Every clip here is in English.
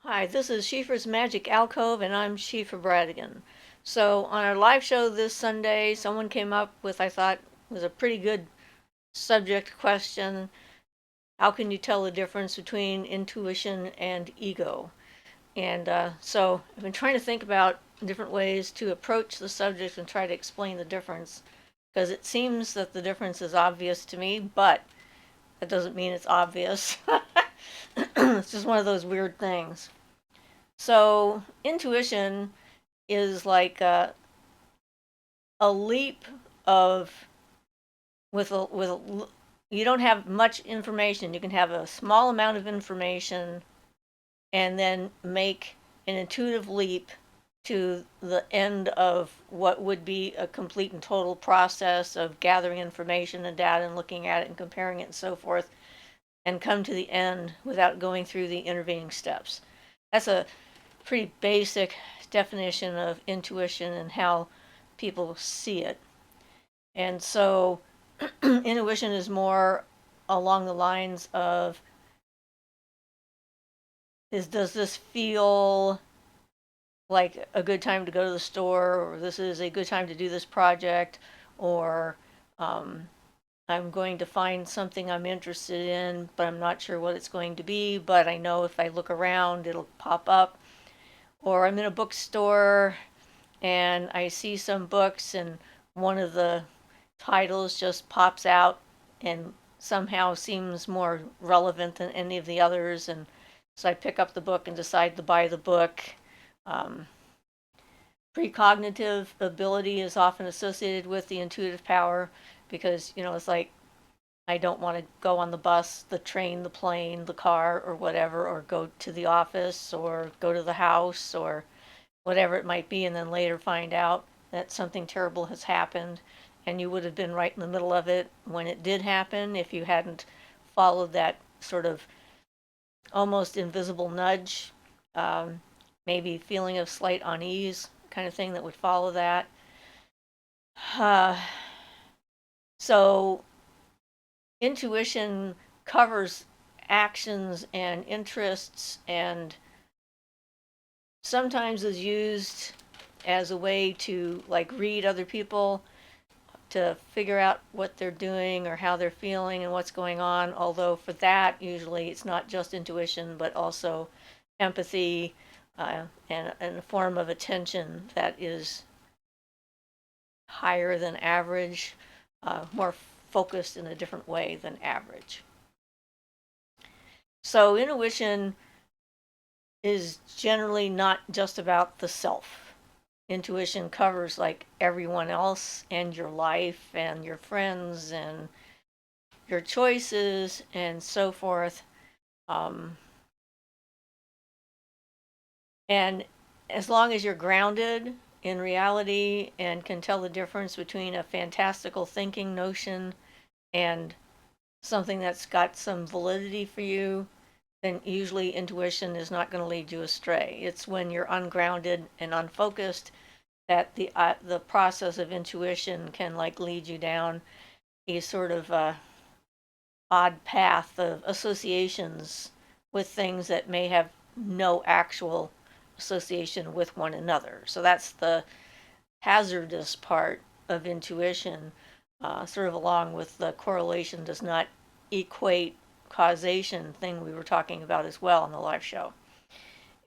Hi, this is Siofra's Magic Alcove, and I'm Siofra Bradigan. So, on our live show this Sunday, someone came up with, I thought, was a pretty good subject question. How can you tell the difference between intuition and ego? And so, I've been trying to think about different ways to approach the subject and try to explain the difference, because it seems that the difference is obvious to me, but that doesn't mean it's obvious. It's just one of those weird things. So, intuition is like a leap of with you don't have much information. You can have a small amount of information and then make an intuitive leap to the end of what would be a complete and total process of gathering information and data and looking at it and comparing it and so forth, and come to the end without going through the intervening steps. That's a pretty basic definition of intuition and how people see it. And so intuition is more along the lines of does this feel like a good time to go to the store, or this is a good time to do this project, or um, I'm going to find something I'm interested in, but I'm not sure what it's going to be, but I know if I look around it'll pop up. Or I'm in a bookstore and I see some books and one of the titles just pops out and somehow seems more relevant than any of the others, and so I pick up the book and decide to buy the book. Um, Precognitive ability is often associated with the intuitive power because, it's like I don't want to go on the bus, the train, the plane, the car, or whatever, or go to the office, or go to the house, or whatever it might be, and then later find out that something terrible has happened, and you would have been right in the middle of it when it did happen if you hadn't followed that sort of almost invisible nudge, um, maybe feeling of slight unease kind of thing that would follow that. Uh, so intuition covers actions and interests and sometimes is used as a way to like read other people to figure out what they're doing or how they're feeling and what's going on. Although for that, usually it's not just intuition, but also empathy and a form of attention that is higher than average, more focused in a different way than average. So intuition is generally not just about the self. Intuition covers like everyone else and your life and your friends and your choices and so forth. Um, and as long as you're grounded in reality and can tell the difference between a fantastical thinking notion and something that's got some validity for you, then usually intuition is not going to lead you astray. It's when you're ungrounded and unfocused that the process of intuition can like lead you down a sort of odd path of associations with things that may have no actual association with one another. So that's the hazardous part of intuition, sort of along with the correlation does not equate causation thing we were talking about as well in the live show.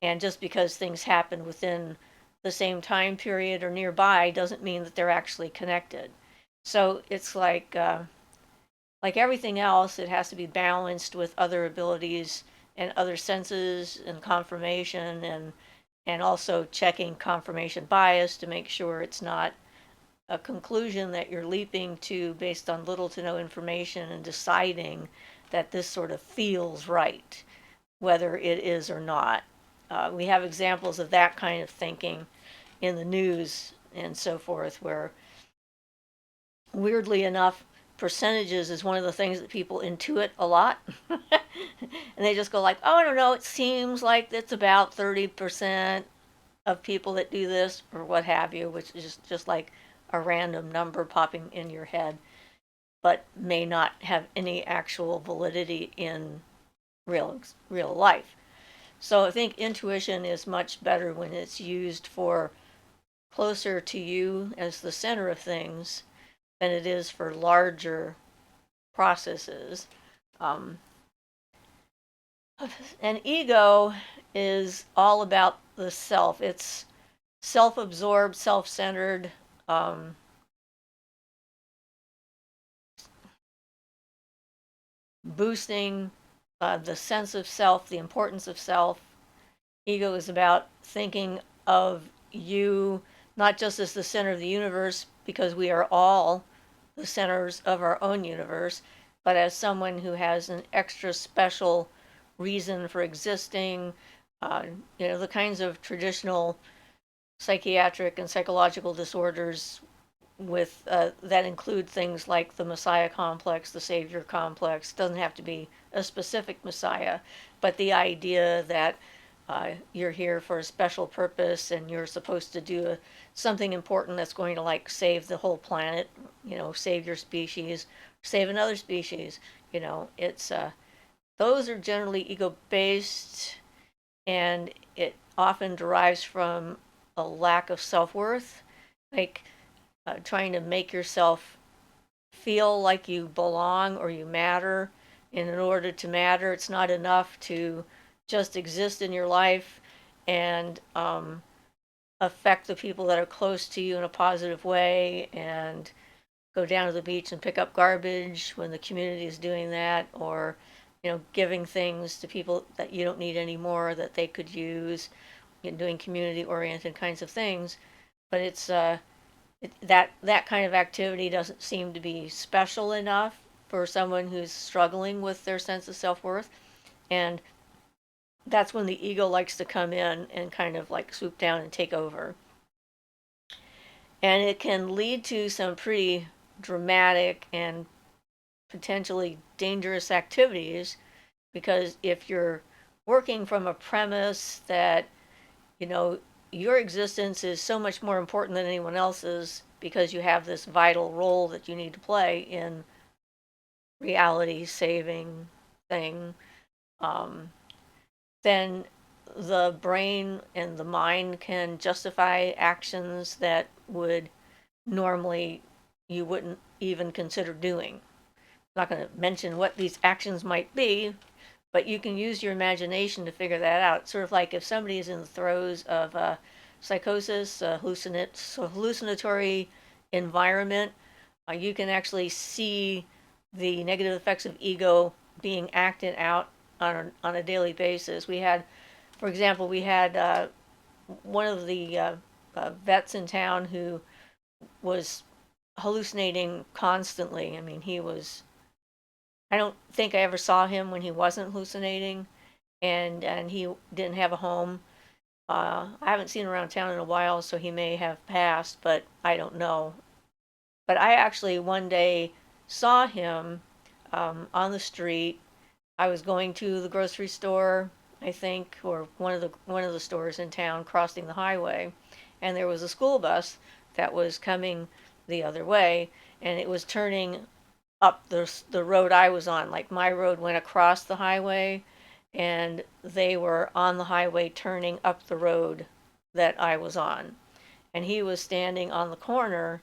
And just because things happen within the same time period or nearby doesn't mean that they're actually connected. So it's like everything else, it has to be balanced with other abilities and other senses and confirmation and also checking confirmation bias to make sure it's not a conclusion that you're leaping to based on little to no information and deciding that this sort of feels right, whether it is or not. We have examples of that kind of thinking in the news and so forth, where weirdly enough, percentages is one of the things that people intuit a lot. And they just go like, oh, I don't know, it seems like it's about 30% of people that do this or what have you, which is just like a random number popping in your head, but may not have any actual validity in real life. So I think intuition is much better when it's used for closer to you as the center of things than it is for larger processes. Um, and ego is all about the self. It's self absorbed, self centered, um, boosting the sense of self, the importance of self. Ego is about thinking of you not just as the center of the universe, because we are all the centers of our own universe, but as someone who has an extra special reason for existing. Uh, the kinds of traditional psychiatric and psychological disorders with that include things like the Messiah complex, the Savior complex. Doesn't have to be a specific Messiah, but the idea that you're here for a special purpose and you're supposed to do something important that's going to like save the whole planet, save your species, save another species. It's those are generally ego based, and it often derives from a lack of self worth, like trying to make yourself feel like you belong or you matter. And in order to matter, it's not enough to just exist in your life and affect the people that are close to you in a positive way and go down to the beach and pick up garbage when the community is doing that, or giving things to people that you don't need anymore that they could use, doing community oriented kinds of things. But it's that kind of activity doesn't seem to be special enough for someone who's struggling with their sense of self-worth, and that's when the ego likes to come in and kind of like swoop down and take over. And it can lead to some pretty dramatic and potentially dangerous activities, because if you're working from a premise that you know your existence is so much more important than anyone else's because you have this vital role that you need to play in reality saving thing, um, then the brain and the mind can justify actions that would normally you wouldn't even consider doing. I'm not going to mention what these actions might be, but you can use your imagination to figure that out. It's sort of like if somebody is in the throes of psychosis, hallucinatory environment, you can actually see the negative effects of ego being acted out on a daily basis. For example, we had one of the vets in town who was hallucinating constantly. I mean, I don't think I ever saw him when he wasn't hallucinating, and he didn't have a home. I haven't seen him around town in a while, so he may have passed, but I don't know. But I actually one day saw him on the street. I was going to the grocery store, I think, or one of the stores in town, crossing the highway, and there was a school bus that was coming the other way, and it was turning up the road I was on. Like my road went across the highway, and they were on the highway turning up the road that I was on. And he was standing on the corner,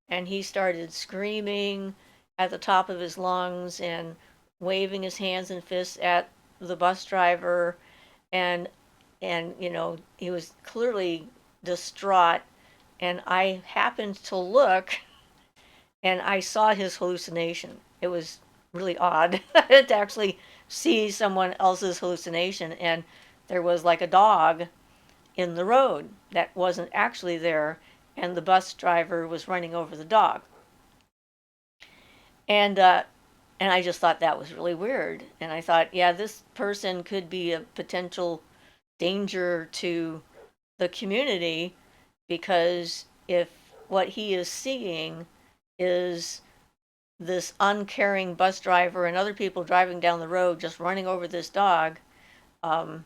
and he started screaming at the top of his lungs and waving his hands and fists at the bus driver, and he was clearly distraught. And I happened to look, and I saw his hallucination. It was really odd to actually see someone else's hallucination, and there was like a dog in the road that wasn't actually there, and the bus driver was running over the dog. And I just thought that was really weird. And I thought, yeah, this person could be a potential danger to the community, because if what he is seeing is this uncaring bus driver and other people driving down the road just running over this dog, um,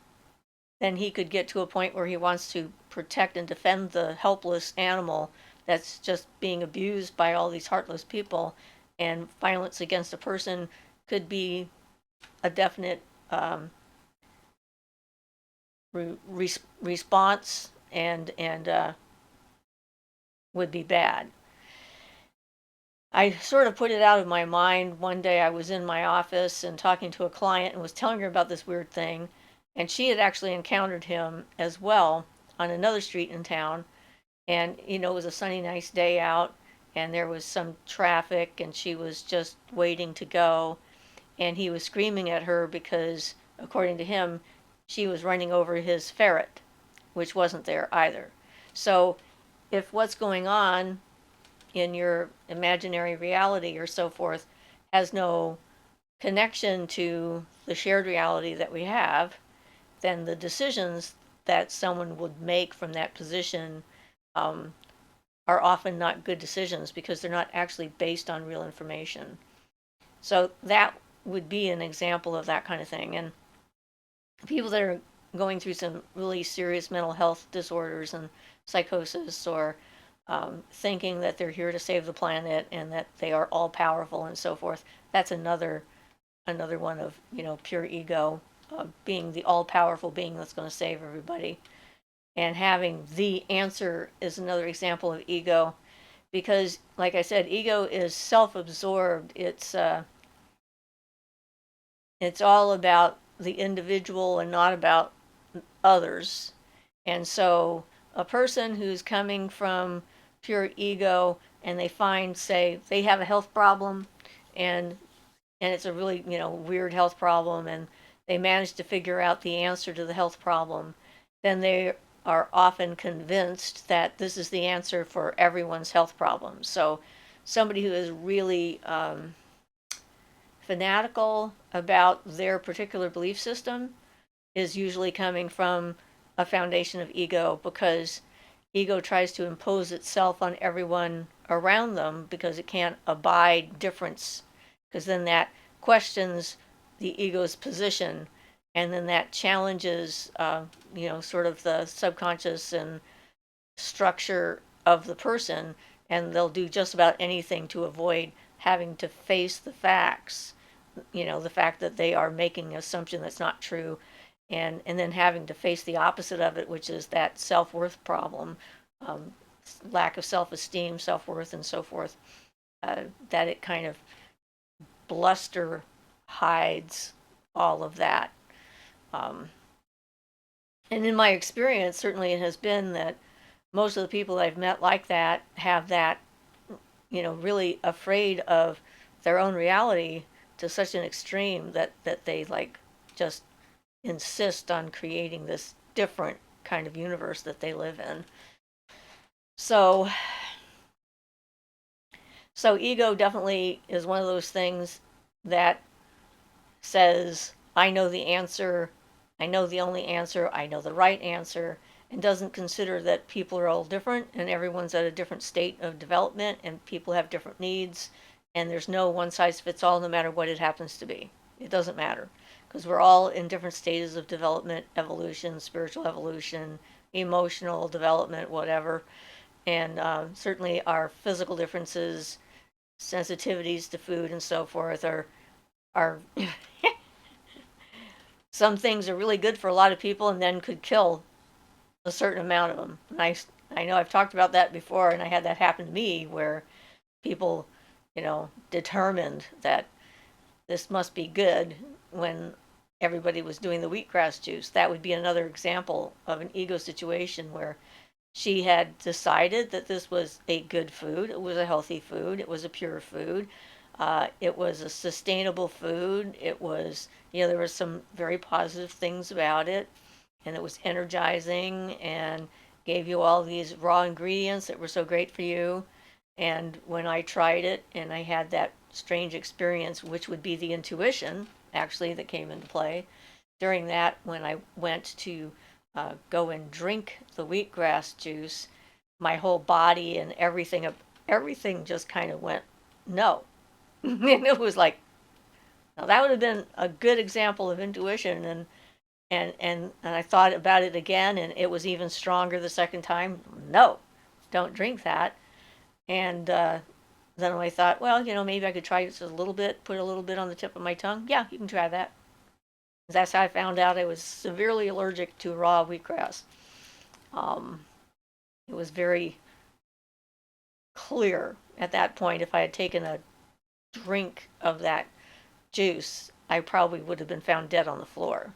then he could get to a point where he wants to protect and defend the helpless animal that's just being abused by all these heartless people. And violence against a person could be a definite response and would be bad. I sort of put it out of my mind. One day I was in my office and talking to a client and was telling her about this weird thing, and she had actually encountered him as well on another street in town. And it was a sunny, nice day out, and there was some traffic, and she was just waiting to go, and he was screaming at her because, according to him, she was running over his ferret, which wasn't there either. So if what's going on in your imaginary reality or so forth has no connection to the shared reality that we have, then the decisions that someone would make from that position um, are often not good decisions because they're not actually based on real information. So that would be an example of that kind of thing. And people that are going through some really serious mental health disorders and psychosis, or thinking that they're here to save the planet and that they are all powerful and so forth, that's another one of pure ego, being the all powerful being that's going to save everybody. And having the answer is another example of ego, because like I said, ego is self-absorbed. It's all about the individual and not about others. And so a person who's coming from pure ego and they find, say, they have a health problem, and it's a really, weird health problem, and they manage to figure out the answer to the health problem, then they are often convinced that this is the answer for everyone's health problems. So somebody who is really fanatical about their particular belief system is usually coming from a foundation of ego, because ego tries to impose itself on everyone around them because it can't abide difference, because then that questions the ego's position, and then that challenges sort of the subconscious and structure of the person, and they'll do just about anything to avoid having to face the facts, the fact that they are making an assumption that's not true, and then having to face the opposite of it, which is that self-worth problem, um, lack of self-esteem, self-worth, and so forth, that it kind of bluster hides all of that. Um, and in my experience, certainly it has been that most of the people I've met like that have that, really afraid of their own reality to such an extreme that they like just insist on creating this different kind of universe that they live in. So ego definitely is one of those things that says, I know the answer, I know the only answer, I know the right answer, and doesn't consider that people are all different and everyone's at a different state of development and people have different needs, and there's no one size fits all no matter what it happens to be. It doesn't matter, because we're all in different stages of development, evolution, spiritual evolution, emotional development, whatever. And certainly our physical differences, sensitivities to food and so forth are some things are really good for a lot of people and then could kill a certain amount of them. And I know I've talked about that before, and I had that happen to me where people, determined that this must be good when everybody was doing the wheatgrass juice. That would be another example of an ego situation where she had decided that this was a good food, it was a healthy food, it was a pure food, it was a sustainable food, it was, there were some very positive things about it, and it was energizing and gave you all these raw ingredients that were so great for you. And when I tried it and I had that strange experience, which would be the intuition actually that came into play, during that, when I went to go and drink the wheatgrass juice, my whole body and everything just kind of went no. And it was like, now that would have been a good example of intuition, and I thought about it again, and it was even stronger the second time. No, don't drink that. And then I thought, well, maybe I could try just a little bit, put a little bit on the tip of my tongue. Yeah, you can try that. That's how I found out I was severely allergic to raw wheatgrass. Um, it was very clear at that point. If I had taken a drink of that juice, I probably would have been found dead on the floor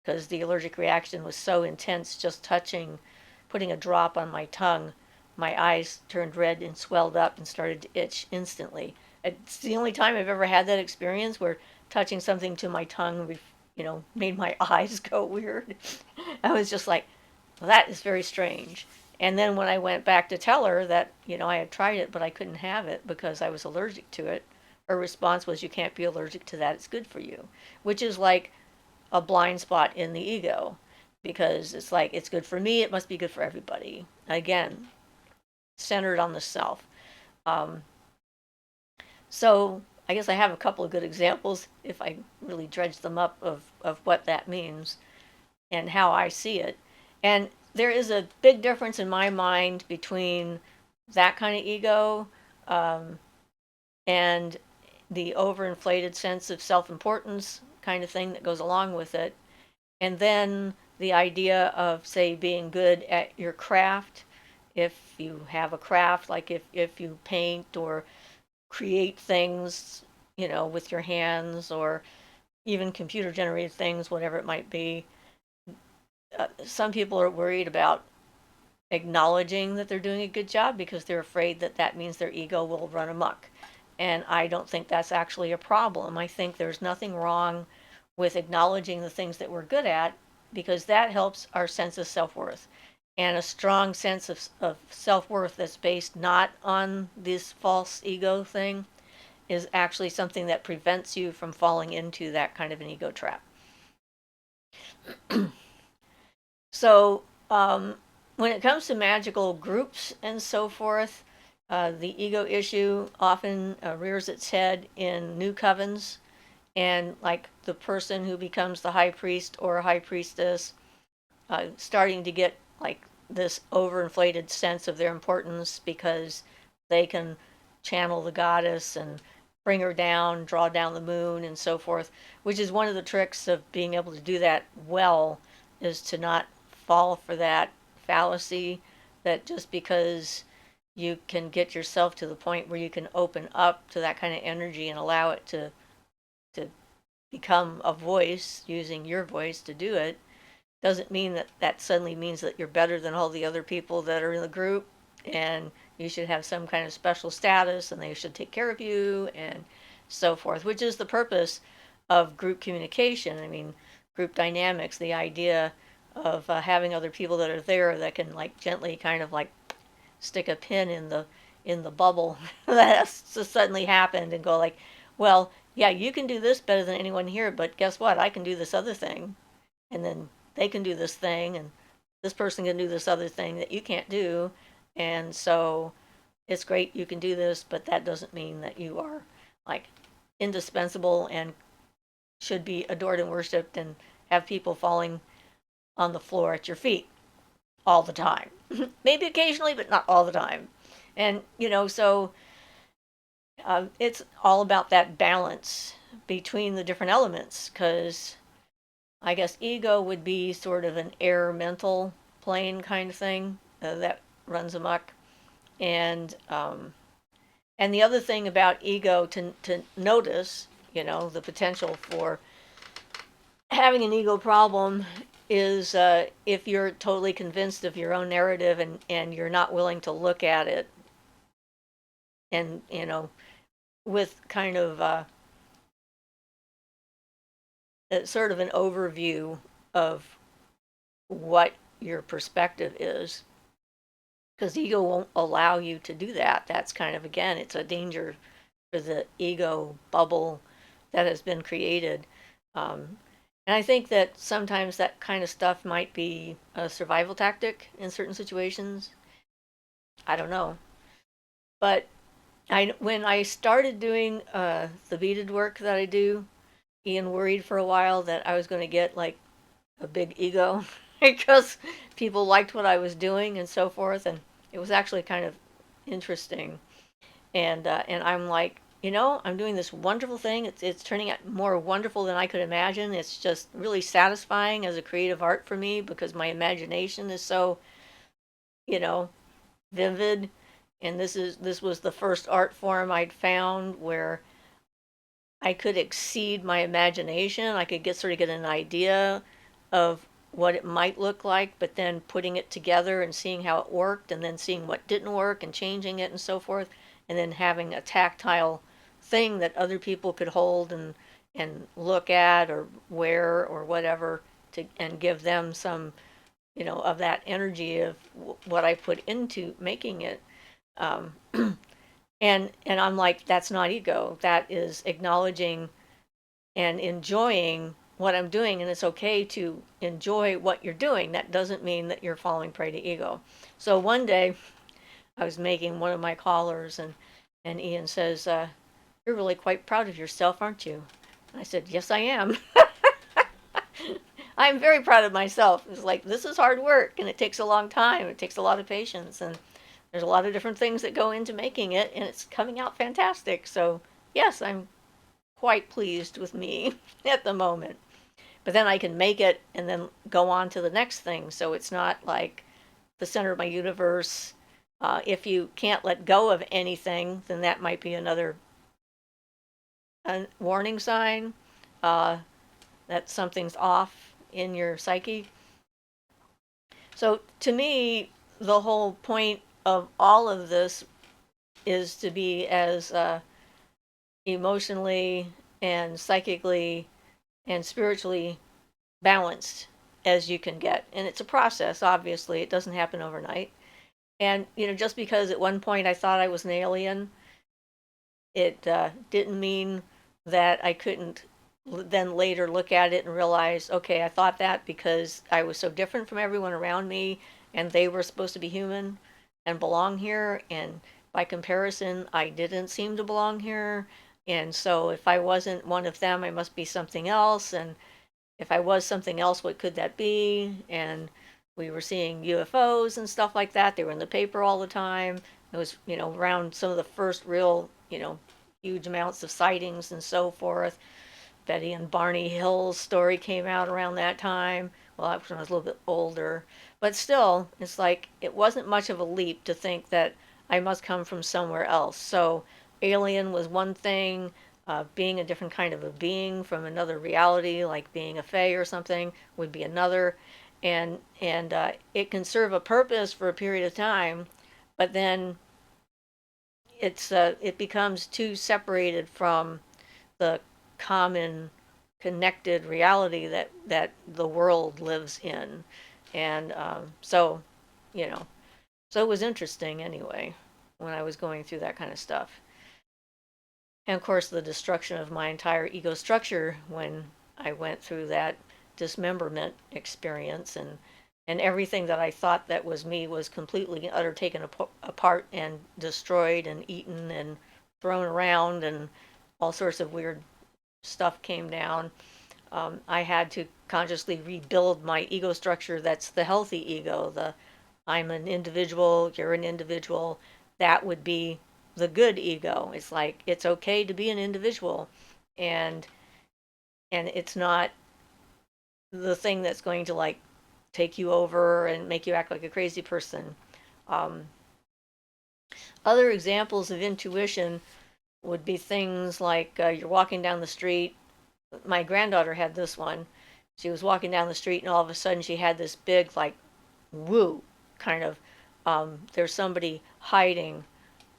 because the allergic reaction was so intense. Just putting a drop on my tongue, my eyes turned red and swelled up and started to itch instantly. It's the only time I've ever had that experience where touching something to my tongue, made my eyes go weird. I was just like, well, that is very strange. And then when I went back to tell her that, I had tried it, but I couldn't have it because I was allergic to it, her response was, you can't be allergic to that. It's good for you, which is like a blind spot in the ego because it's like, it's good for me. It must be good for everybody. Again, centered on the self. Um, so I guess I have a couple of good examples if I really dredge them up of what that means and how I see it. And there is a big difference in my mind between that kind of ego um, and the overinflated sense of self importance kind of thing that goes along with it. And then the idea of, say, being good at your craft. If you have a craft, like if you paint or create things, with your hands or even computer generated things, whatever it might be, some people are worried about acknowledging that they're doing a good job because they're afraid that that means their ego will run amok. And I don't think that's actually a problem. I think there's nothing wrong with acknowledging the things that we're good at because that helps our sense of self worth. And a strong sense of self worth that's based not on this false ego thing is actually something that prevents you from falling into that kind of an ego trap. So, when it comes to magical groups and so forth, the ego issue often rears its head in new covens, and like the person who becomes the high priest or high priestess, starting to get like this overinflated sense of their importance because they can channel the goddess and bring her down, draw down the moon, and so forth, which is one of the tricks of being able to do that well, is to not fall for that fallacy that just because you can get yourself to the point where you can open up to that kind of energy and allow it to become a voice using your voice to do it doesn't mean that that suddenly means that you're better than all the other people that are in the group and you should have some kind of special status and they should take care of you and so forth, which is the purpose of group communication. I mean, group dynamics, the idea of having other people that are there that can like gently kind of like stick a pin in the bubble that has just suddenly happened and go like, well, yeah, you can do this better than anyone here, but guess what? I can do this other thing, and then they can do this thing, and this person can do this other thing that you can't do, and so it's great you can do this, but that doesn't mean that you are like indispensable and should be adored and worshipped and have people falling on the floor at your feet all the time. Maybe occasionally, but not all the time. And, so it's all about that balance between the different elements because I guess ego would be sort of an air mental plane kind of thing that runs amok. And the other thing about ego to notice, the potential for having an ego problem is if you're totally convinced of your own narrative and you're not willing to look at it and, with kind of sort of an overview of what your perspective is. Because ego won't allow you to do that. That's kind of, again, it's a danger for the ego bubble that has been created. And I think that sometimes that kind of stuff might be a survival tactic in certain situations. I don't know. But when I started doing the beaded work that I do, Ian worried for a while that I was going to get like a big ego because people liked what I was doing and so forth. And it was actually kind of interesting. And I'm like, I'm doing this wonderful thing. It's turning out more wonderful than I could imagine. It's just really satisfying as a creative art for me because my imagination is so, you know, vivid. And this was the first art form I'd found where I could exceed my imagination. I could get an idea of what it might look like, but then putting it together and seeing how it worked, and then seeing what didn't work and changing it and so forth, and then having a tactile thing that other people could hold and look at or wear or whatever to and give them some of that energy of what I put into making it. Um, and I'm like, that's not ego. That is acknowledging and enjoying what I'm doing, and it's okay to enjoy what you're doing. That doesn't mean that you're falling prey to ego. So one day, I was making one of my collars, and Ian says, "You're really quite proud of yourself, aren't you?" And I said, "Yes, I am." I'm very proud of myself. It's like, this is hard work, and it takes a long time. It takes a lot of patience, and there's a lot of different things that go into making it, and it's coming out fantastic. So, yes, I'm quite pleased with me at the moment. But then I can make it and then go on to the next thing. So it's not like the center of my universe. If you can't let go of anything, then that might be another warning sign uh, that something's off in your psyche. So to me, the whole point of all of this is to be as emotionally and psychically and spiritually balanced as you can get. And it's a process, obviously. It doesn't happen overnight. And, just because at one point I thought I was an alien, it didn't mean that I couldn't then later look at it and realize, okay, I thought that because I was so different from everyone around me and they were supposed to be human and belong here. And by comparison, I didn't seem to belong here. And so if I wasn't one of them, I must be something else. And if I was something else, what could that be? And we were seeing UFOs and stuff like that. They were in the paper all the time. It was, around some of the first real, huge amounts of sightings and so forth. Betty and Barney Hill's story came out around that time. Well, that was when I was a little bit older. But still, it's like it wasn't much of a leap to think that I must come from somewhere else. So, alien was one thing, being a different kind of a being from another reality, like being a fae or something, would be another. And it can serve a purpose for a period of time, but then it becomes too separated from the common connected reality that the world lives in. And you know, so it was interesting anyway when I was going through that kind of stuff. And of course, the destruction of my entire ego structure when I went through that dismemberment experience, and everything that I thought that was me was completely and utter taken apart and destroyed and eaten and thrown around, and all sorts of weird stuff came down. I had to consciously rebuild my ego structure. That's the healthy ego. The I'm an individual, you're an individual. That would be the good ego. It's like it's okay to be an individual, and it's not the thing that's going to like take you over and make you act like a crazy person. Um, Other examples of intuition would be things like you're walking down the street. My granddaughter had this one. She was walking down the street, and all of a sudden she had this big, like, woo kind of, there's somebody hiding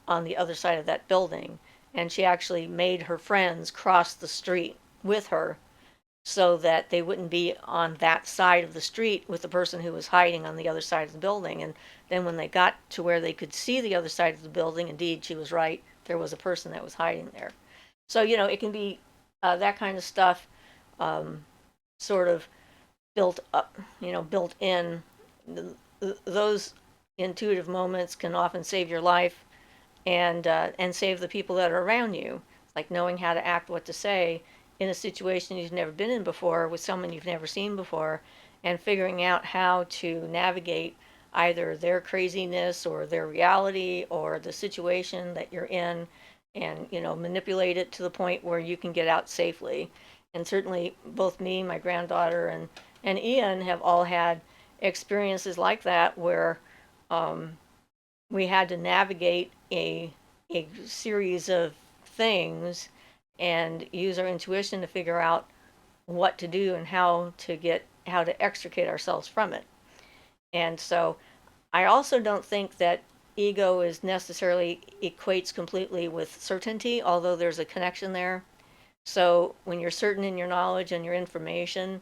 on the other side of that building. And she actually made her friends cross the street with her so that they wouldn't be on that side of the street with the person who was hiding on the other side of the building. And then when they got to where they could see the other side of the building, indeed, she was right. There was a person that was hiding there. So, it can be that kind of stuff, sort of built up, built in. Those intuitive moments can often save your life and save the people that are around you. Like knowing how to act, what to say in a situation you've never been in before with someone you've never seen before, and figuring out how to navigate either their craziness or their reality or the situation that you're in, and manipulate it to the point where you can get out safely. And certainly both me, my granddaughter, and Ian have all had experiences like that where we had to navigate a series of things and use our intuition to figure out what to do and how to extricate ourselves from it. And so I also don't think that ego is necessarily equates completely with certainty, although there's a connection there. So when you're certain in your knowledge and your information,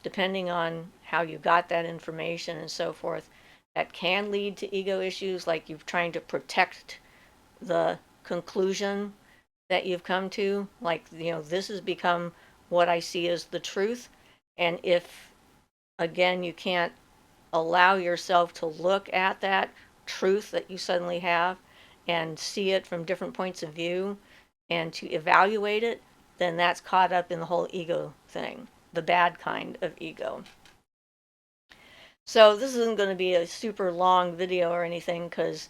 depending on how you got that information and so forth, that can lead to ego issues, like you're trying to protect the conclusion that you've come to. Like, this has become what I see as the truth. And if, again, you can't allow yourself to look at that truth that you suddenly have and see it from different points of view and to evaluate it, then that's caught up in the whole ego thing, the bad kind of ego. So this isn't going to be a super long video or anything, because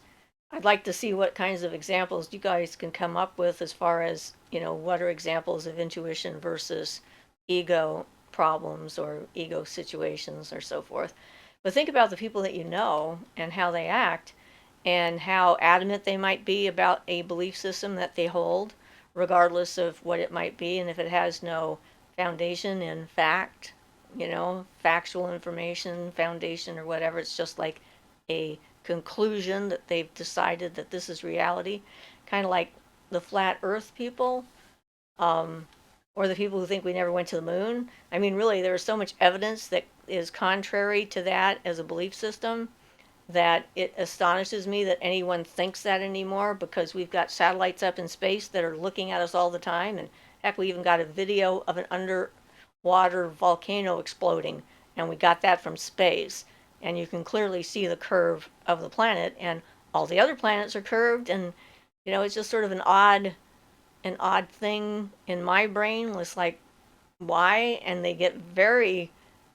I'd like to see what kinds of examples you guys can come up with as far as, what are examples of intuition versus ego problems or ego situations or so forth. But think about the people that you know and how they act and how adamant they might be about a belief system that they hold, regardless of what it might be. And if it has no foundation in fact, factual information, foundation, or whatever, it's just like a conclusion that they've decided that this is reality. Kind of like the flat earth people, or the people who think we never went to the moon. I mean, really, there's so much evidence that is contrary to that as a belief system that it astonishes me that anyone thinks that anymore, because we've got satellites up in space that are looking at us all the time. And heck, we even got a video of an underwater volcano exploding, and we got that from space. And you can clearly see the curve of the planet, and all the other planets are curved. And it's just sort of an odd thing in my brain. It's like, why? And they get very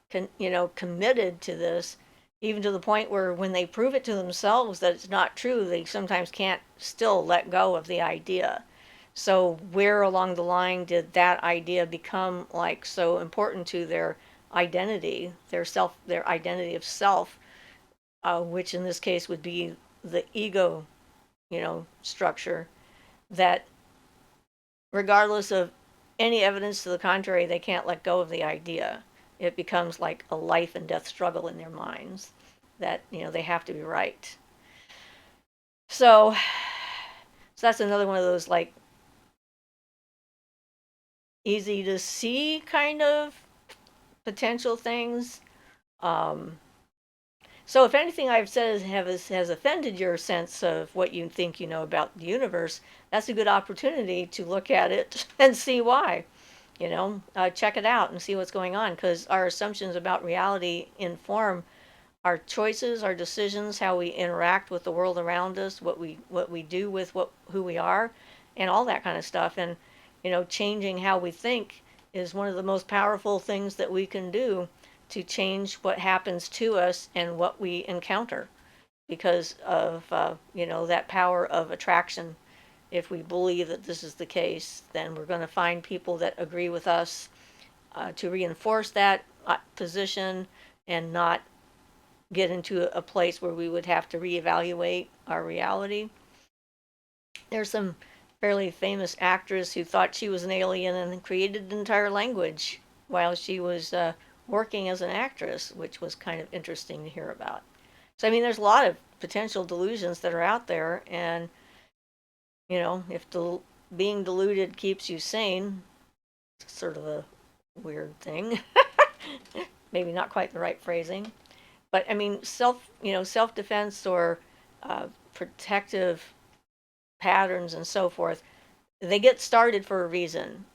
committed to this, even to the point where when they prove it to themselves that it's not true, they sometimes can't still let go of the idea. So where along the line did that idea become like so important to their identity, their identity of self, which in this case would be the ego, structure, that regardless of any evidence to the contrary, they can't let go of the idea. It becomes like a life and death struggle in their minds that, they have to be right. So that's another one of those like easy to see kind of potential things. So if anything I've said has offended your sense of what you think you know about the universe, that's a good opportunity to look at it and see why. Check it out and see what's going on, because our assumptions about reality inform our choices, our decisions, how we interact with the world around us, what we do with who we are, and all that kind of stuff. And changing how we think is one of the most powerful things that we can do to change what happens to us and what we encounter, because of that power of attraction. If we believe that this is the case, then we're going to find people that agree with us, to reinforce that position and not get into a place where we would have to reevaluate our reality. There's some fairly famous actress who thought she was an alien and created an entire language while she was working as an actress, which was kind of interesting to hear about. So, I mean, there's a lot of potential delusions that are out there, and if being deluded keeps you sane, it's sort of a weird thing. Maybe not quite the right phrasing, but I mean, self-defense or protective patterns and so forth, they get started for a reason.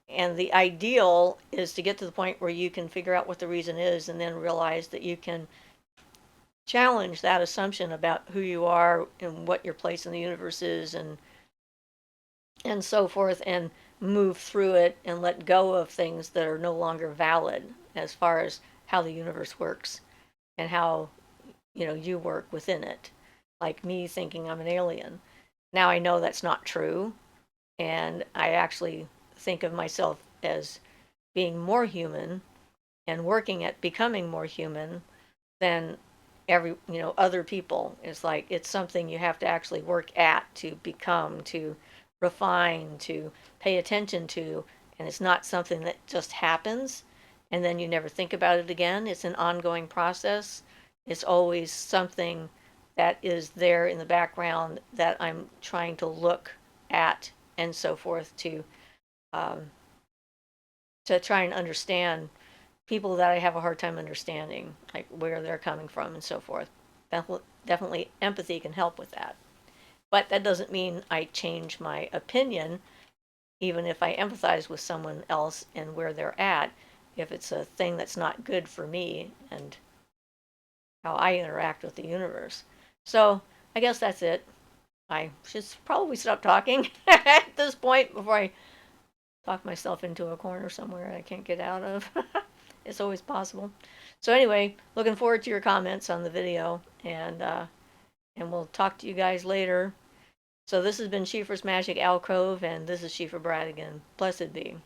And the ideal is to get to the point where you can figure out what the reason is and then realize that you can challenge that assumption about who you are and what your place in the universe is, and so forth, and move through it and let go of things that are no longer valid as far as how the universe works and how you work within it. Like me thinking I'm an alien. Now I know that's not true, and I actually think of myself as being more human and working at becoming more human than other people. It's like it's something you have to actually work at, to become, to refine, to pay attention to, and it's not something that just happens and then you never think about it again. It's an ongoing process. It's always something that is there in the background that I'm trying to look at and so forth, um, to try and understand people that I have a hard time understanding, like where they're coming from and so forth. Definitely empathy can help with that. But that doesn't mean I change my opinion, even if I empathize with someone else and where they're at, if it's a thing that's not good for me and how I interact with the universe. So I guess that's it. I should probably stop talking at this point before I talk myself into a corner somewhere I can't get out of. It's always possible. So anyway, looking forward to your comments on the video, and we'll talk to you guys later. So this has been Siofra's Magic Alcove, and this is Siofra Bradigan. Blessed be.